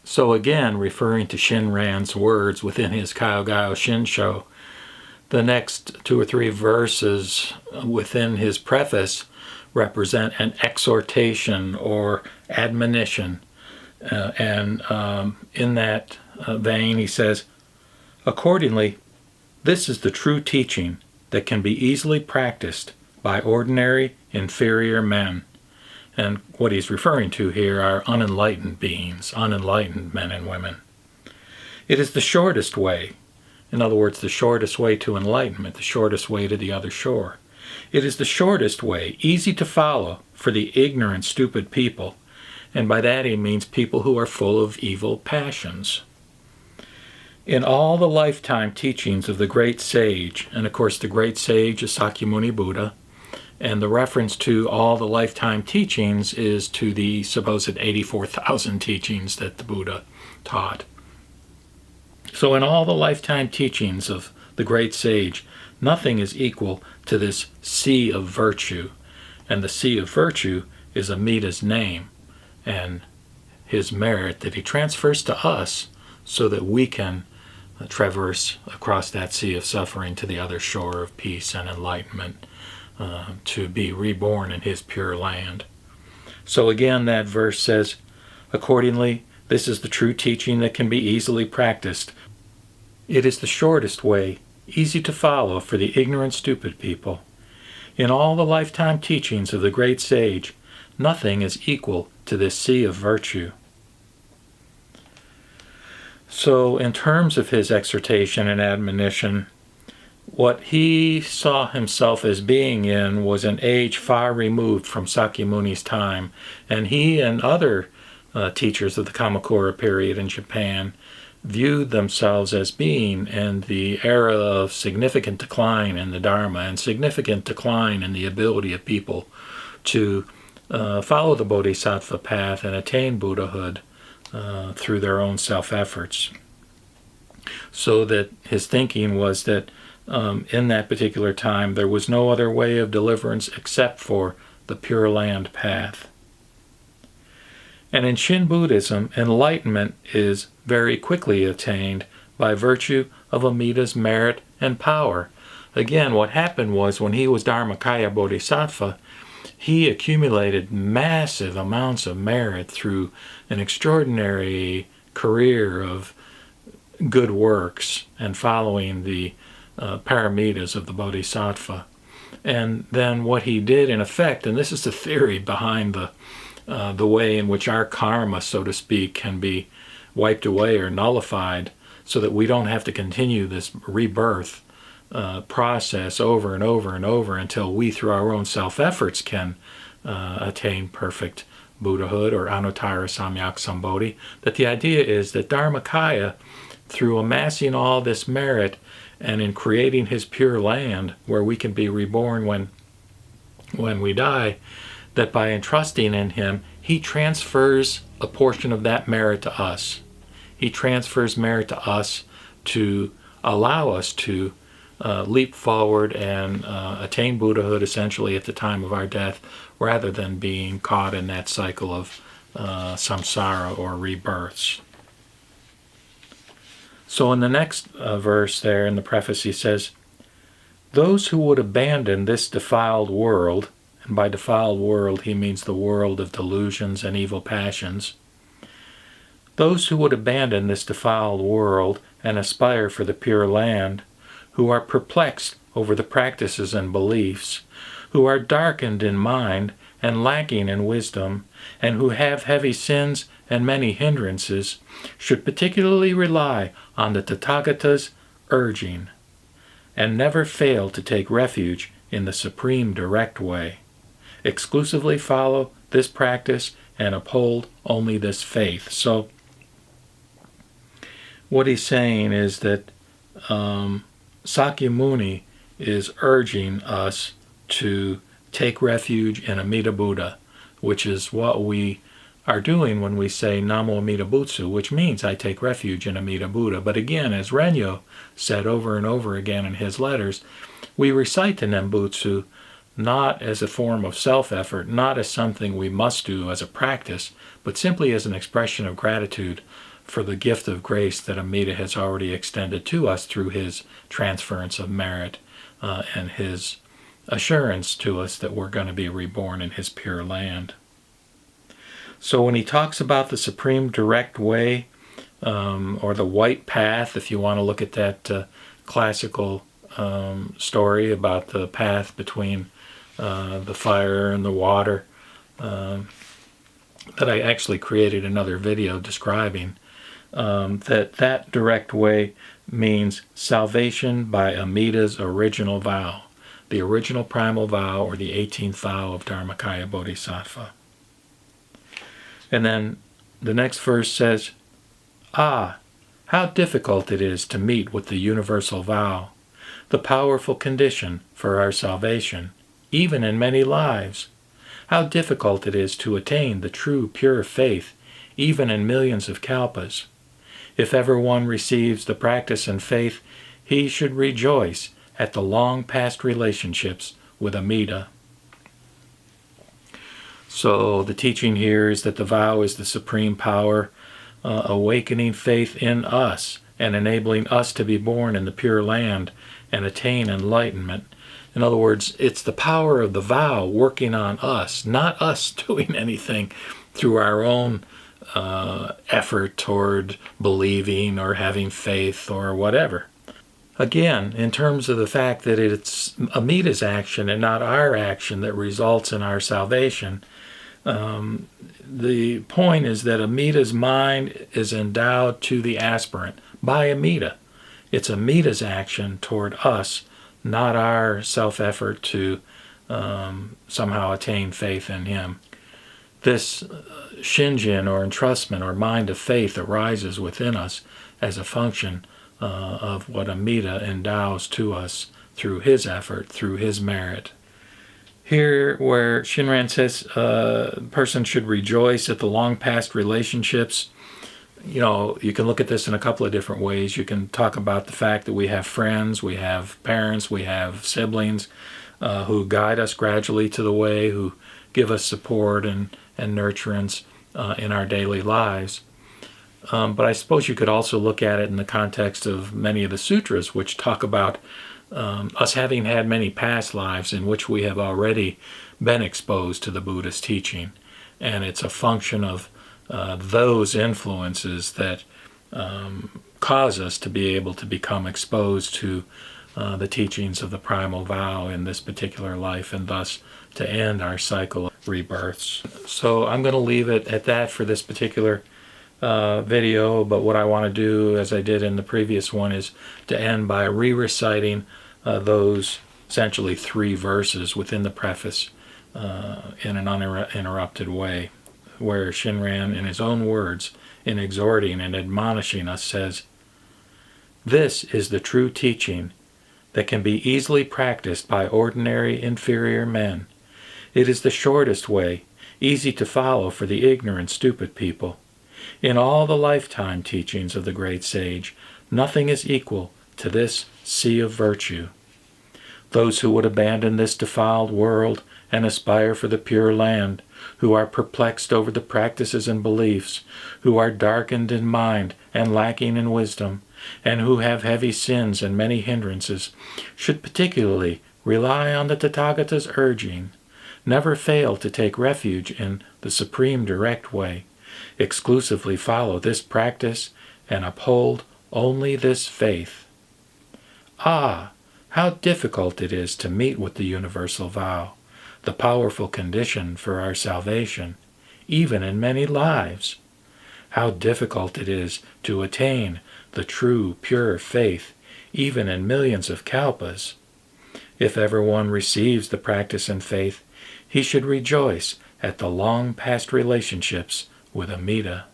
So again, referring to Shinran's words within his Kyo Gyo Shin Sho, the next 2 or 3 verses within his preface represent an exhortation or admonition. And in that vein, he says, accordingly, this is the true teaching that can be easily practiced by ordinary, inferior men. And what he's referring to here are unenlightened beings, unenlightened men and women. It is the shortest way. In other words, the shortest way to enlightenment, the shortest way to the other shore. It is the shortest way, easy to follow for the ignorant, stupid people. And by that he means people who are full of evil passions. In all the lifetime teachings of the great sage, and of course the great sage is Sakyamuni Buddha, and the reference to all the lifetime teachings is to the supposed 84,000 teachings that the Buddha taught. So in all the lifetime teachings of the great sage, nothing is equal to this sea of virtue. And the sea of virtue is Amida's name and his merit that he transfers to us so that we can traverse across that sea of suffering to the other shore of peace and enlightenment, to be reborn in his pure land. So again, that verse says, accordingly, this is the true teaching that can be easily practiced. It is the shortest way, easy to follow for the ignorant, stupid people. In all the lifetime teachings of the great sage, nothing is equal to this sea of virtue. So in terms of his exhortation and admonition, what he saw himself as being in was an age far removed from Sakyamuni's time, and he and other teachers of the Kamakura period in Japan viewed themselves as being in the era of significant decline in the Dharma and significant decline in the ability of people to follow the Bodhisattva path and attain Buddhahood through their own self-efforts. So that his thinking was that in that particular time there was no other way of deliverance except for the Pure Land path. And in Shin Buddhism, enlightenment is very quickly attained by virtue of Amida's merit and power. Again, what happened was when he was Dharmakaya Bodhisattva, he accumulated massive amounts of merit through an extraordinary career of good works and following the paramitas of the Bodhisattva. And then what he did in effect, and this is the theory behind the way in which our karma, so to speak, can be wiped away or nullified so that we don't have to continue this rebirth process over and over and over until we, through our own self-efforts, can attain perfect Buddhahood or Anuttara Samyak Sambodhi. That the idea is that Dharmakaya, through amassing all this merit and in creating his pure land where we can be reborn when we die, that by entrusting in him, he transfers a portion of that merit to us. He transfers merit to us to allow us to leap forward and attain Buddhahood essentially at the time of our death, rather than being caught in that cycle of samsara or rebirths. So in the next verse there in the preface he says, those who would abandon this defiled world, and by defiled world he means the world of delusions and evil passions, those who would abandon this defiled world and aspire for the Pure Land, who are perplexed over the practices and beliefs, who are darkened in mind and lacking in wisdom, and who have heavy sins and many hindrances, should particularly rely on the Tathagata's urging, and never fail to take refuge in the supreme direct way. Exclusively follow this practice and uphold only this faith. So what he's saying is that Sakyamuni is urging us to take refuge in Amida Buddha, which is what we are doing when we say Namu Amida Butsu, which means I take refuge in Amida Buddha. But again, as Renyo said over and over again in his letters, we recite the Nembutsu not as a form of self-effort, not as something we must do as a practice, but simply as an expression of gratitude for the gift of grace that Amida has already extended to us through his transference of merit and his assurance to us that we're going to be reborn in his pure land. So when he talks about the supreme direct way, or the white path, if you want to look at that classical story about the path between the fire and the water, that I actually created another video describing, that direct way means salvation by Amida's original vow, the original primal vow, or the 18th vow of Dharmakaya Bodhisattva. And then the next verse says, "Ah, how difficult it is to meet with the universal vow, the powerful condition for our salvation, even in many lives. How difficult it is to attain the true pure faith, even in millions of kalpas. If ever one receives the practice and faith, he should rejoice at the long past relationships with Amida." So the teaching here is that the vow is the supreme power, awakening faith in us and enabling us to be born in the pure land and attain enlightenment. In other words, it's the power of the vow working on us, not us doing anything through our own effort toward believing or having faith or whatever. Again, in terms of the fact that it's Amida's action and not our action that results in our salvation, the point is that Amida's mind is endowed to the aspirant by Amida. It's Amida's action toward us, not our self-effort to somehow attain faith in him. This shinjin, or entrustment, or mind of faith, arises within us as a function of what Amida endows to us through his effort, through his merit. Here, where Shinran says a person should rejoice at the long past relationships, you can look at this in a couple of different ways. You can talk about the fact that we have friends, we have parents, we have siblings who guide us gradually to the way, who give us support and nurturance in our daily lives. But I suppose you could also look at it in the context of many of the sutras, which talk about us having had many past lives in which we have already been exposed to the Buddha's teaching. And it's a function of those influences that cause us to be able to become exposed to the teachings of the primal vow in this particular life, and thus to end our cycle of rebirths. So I'm going to leave it at that for this particular video, but what I want to do, as I did in the previous one, is to end by re-reciting those essentially 3 verses within the preface in an uninterrupted way, where Shinran, in his own words, in exhorting and admonishing us, says, "This is the true teaching that can be easily practiced by ordinary inferior men. It is the shortest way, easy to follow for the ignorant, stupid people. In all the lifetime teachings of the great sage, nothing is equal to this sea of virtue. Those who would abandon this defiled world and aspire for the pure land, who are perplexed over the practices and beliefs, who are darkened in mind and lacking in wisdom, and who have heavy sins and many hindrances, should particularly rely on the Tathagata's urging, never fail to take refuge in the supreme direct way, exclusively follow this practice, and uphold only this faith. Ah, how difficult it is to meet with the universal vow, the powerful condition for our salvation, even in many lives. How difficult it is to attain the true pure faith, even in millions of kalpas. If ever one receives the practice and faith, he should rejoice at the long past relationships with Amida."